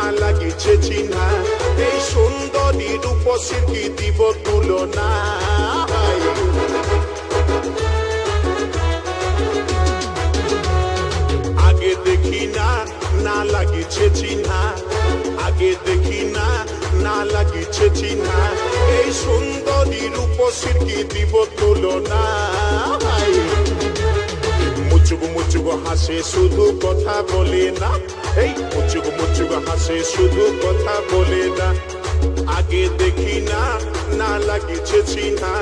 না লাগিছে চিহ্না এই সুন্দরী রূপসীর কি দিব তুলনা আগে দেখি না না লাগিছে চিহ্না আগে দেখি না না লাগিছে চিহ্না এই সুন্দরী রূপসীর কি দিব তুলনা মুচুক মুচুক হাসে শুধু কথা বলে না এই মুচুক মুচুক হাসে শুধু কথা বলে না আগে দেখি না না লাগিছে চিহ্না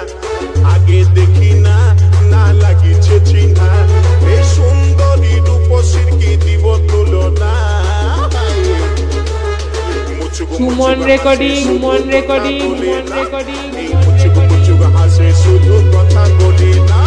আগে দেখি না না লাগিছে চিহ্না এই সুন্দরী রূপসীর কি দিব তুলনা সুমন রেকর্ডিং মুচুক মুচুক হাসে শুধু কথা বলে না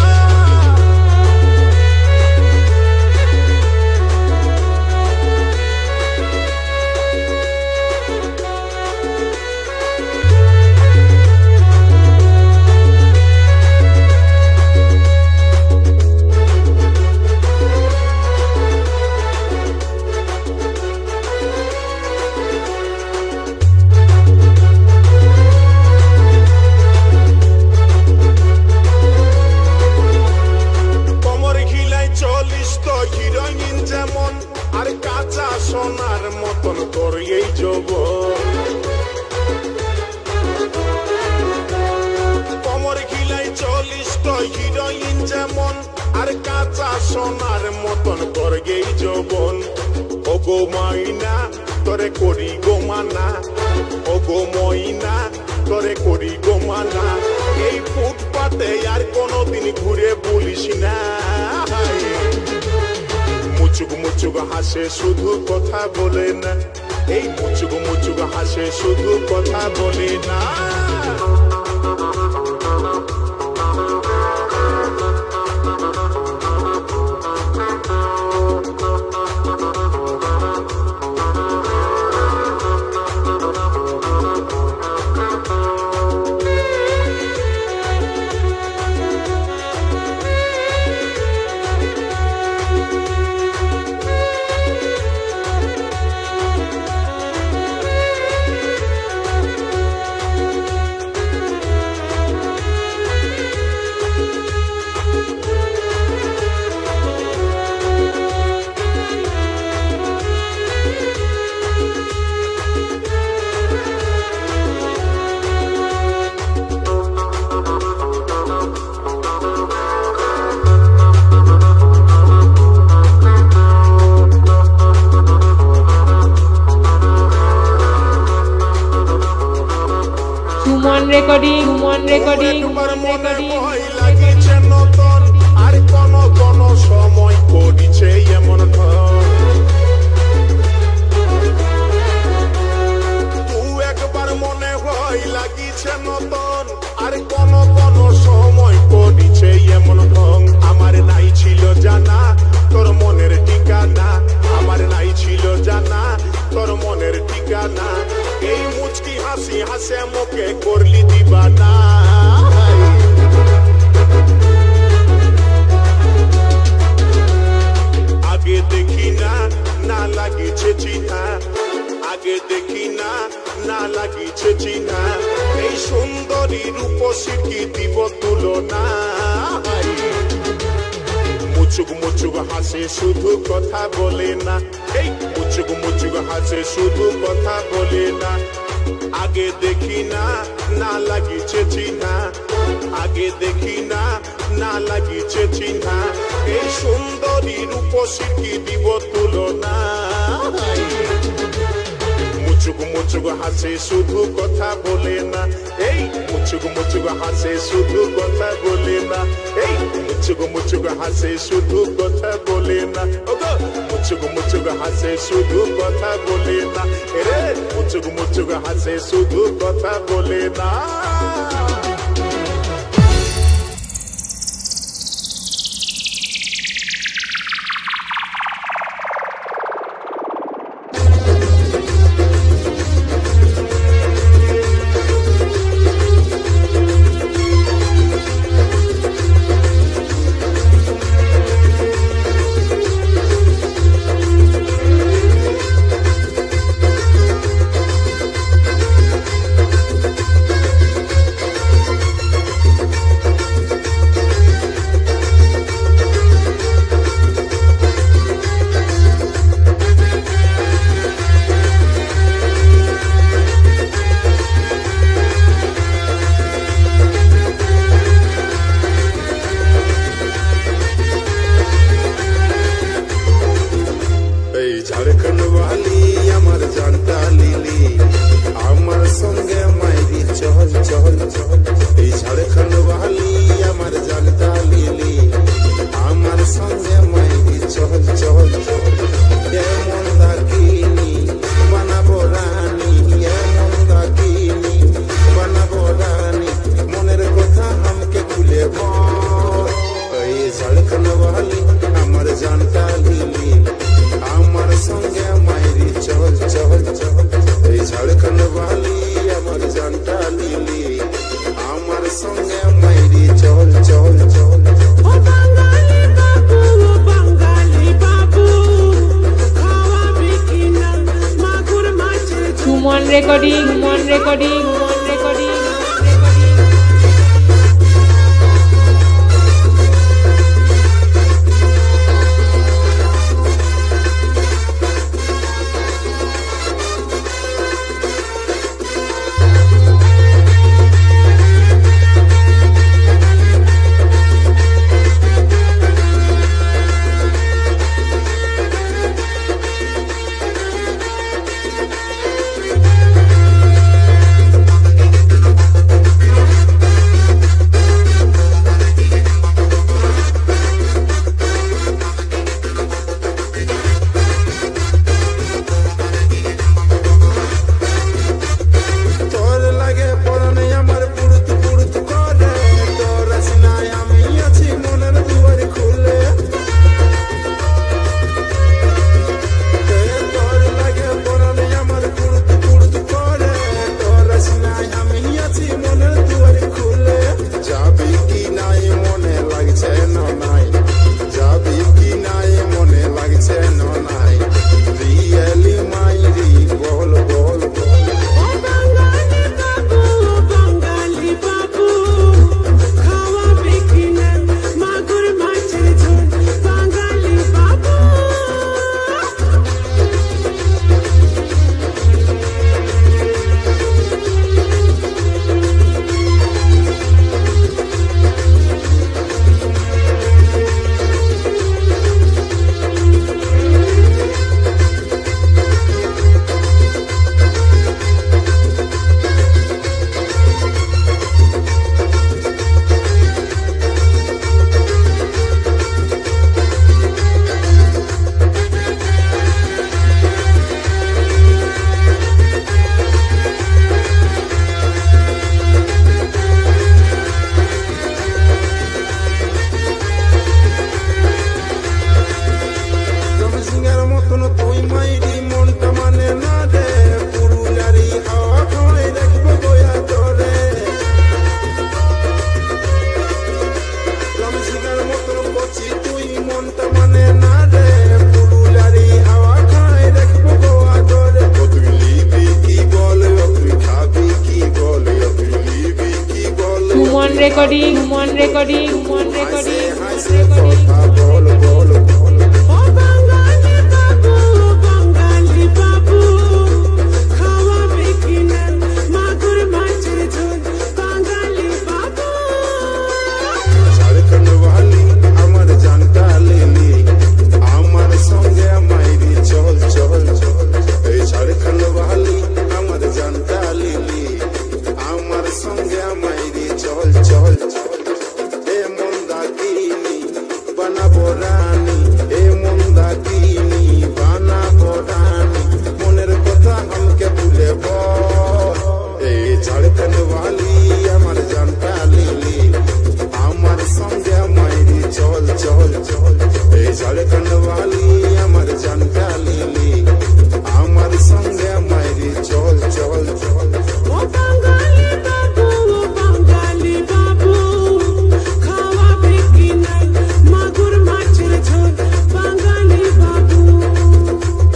সোনার মতন তোর এই যৌবন কমর ঘিলাই 40 হিরোইন যেমন আর কাঁচা সোনার মতন তোর এই যৌবন ও গো মাইনা তোরে করি গো মানা ও গো মইনা তোরে করি গো মানা এই ফুটপাতে আর কোনোদিন ঘুরে বলিস না মুচুক মুচুক হাসে শুধু কথা বলে না এই মুচুক মুচুক হাসে শুধু কথা বলে না রেকর্ডিং লাগিছে নতুন আর কোন কোন সময় করিছে এমন তুই একবার মনে হয় লাগিছে নতুন আর কোন কোন সময় করিছে এমন আমার নাই ছিল জানা তোর মনের ঠিকানা আমার নাই ছিল জানা তোর মনের ঠিকানা এই মুচকি হাসি হাসে মুখে করলি দিবানা আগে দেখি না না লাগিছে চিহ্না আগে দেখি না না লাগিছে চিহ্না এই সুন্দরী রূপসীর কি দিব তুলনা মুচুক মুচুক হাসে শুধু কথা বলে না এই মুচুক মুচুক হাসে শুধু কথা বলে না আগে দেখি না না লাগিছে চিহ্না আগে দেখি না না লাগিছে চিহ্না এই সুন্দরী রূপসীর কি দিব তুলনা মুচুক মুচুক হাসে শুধু কথা বলে না এই মুচুক মুচুক হাসে শুধু কথা বলে না এই মুচুক মুচুক হাসে শুধু কথা বলে না মুচুক মুচুক হাসে শুধু কথা বলে না রে মুচুক মুচুক হাসে শুধু কথা বলে না Suman recording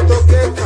Toke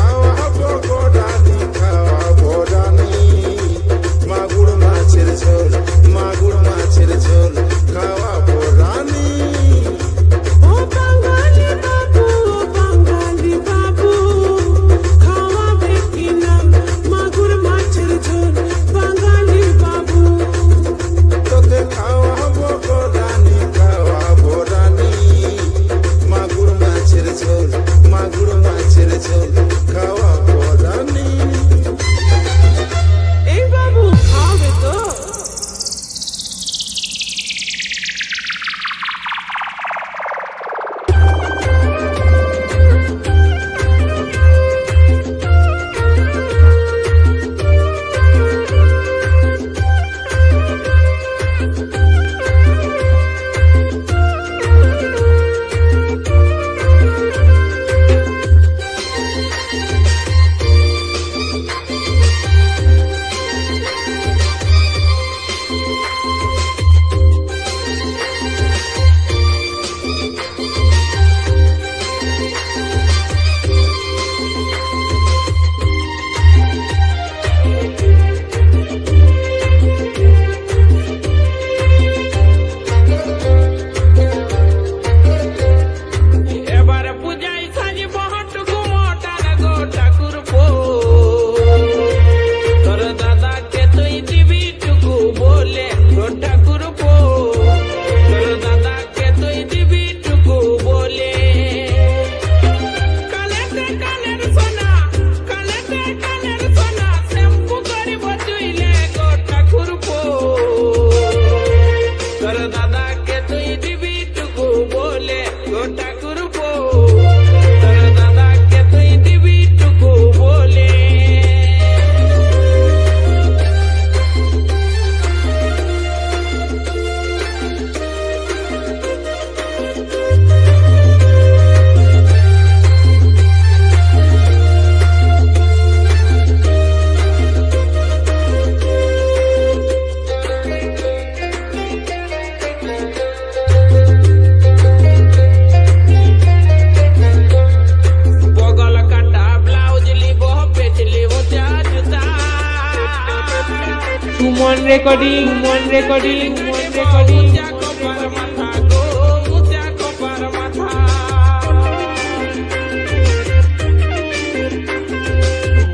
Suman recording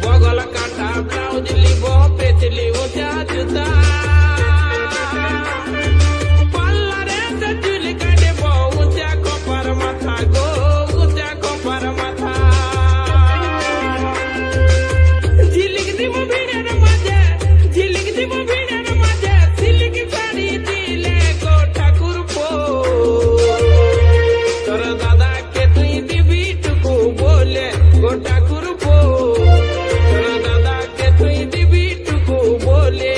বগল কাটা ব্লাউজ লিব পেতলি ওটা জুতা পাল্লারে চুল কাটব উঁচা কপার মাথা গো উঁচা কপার মাথা ঝিলিক দিব ভিড়ের মাঝে সিলিক শাড়ি দিলে গো ঠাকুর পো তোর দাদাকে তুই দিবি টুকু বলে গো ঠাকুর পো তোর দাদাকে তুই দিবি টুকু বলে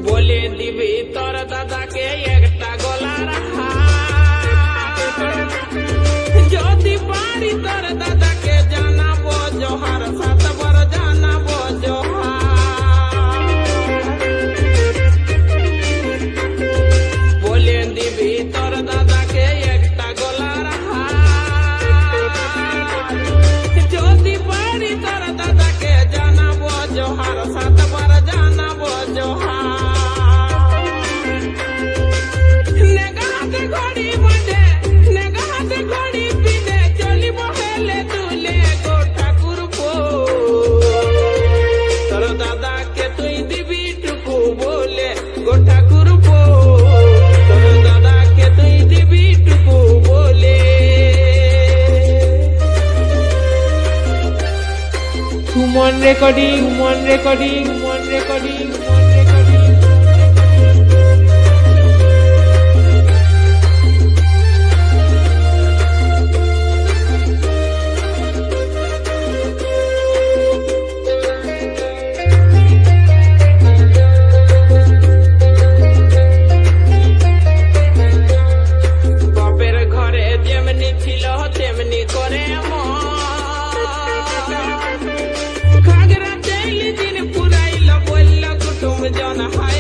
বলে দিবি তোর দাদাকে একটা গলার হার যদি পারি তোর দাদাকে জানাবো জোহার 7 বার জানাবো জোহার বলে দিবি তোর দাদাকে একটা গলার হার যদি পারি তোর দাদাকে জানাবো জোহার 7 বার জানাবো জোহার ঘড়ি বাঁধে নেগাতে ঘড়ি পিঁধে চলিব হেলে তুলে গো ঠাকুর পো তোর দাদাকে তুই দিবি টুকু বলে গো ঠাকুর পো তোর দাদাকে তুই দিবি টুকু বলে সুমন রেকর্ডিং বাপের ঘরে যেমনি ছিল তেমনি করে খাগড়া চাইলি দিন পুরাইল বলল কুটুম জন হাই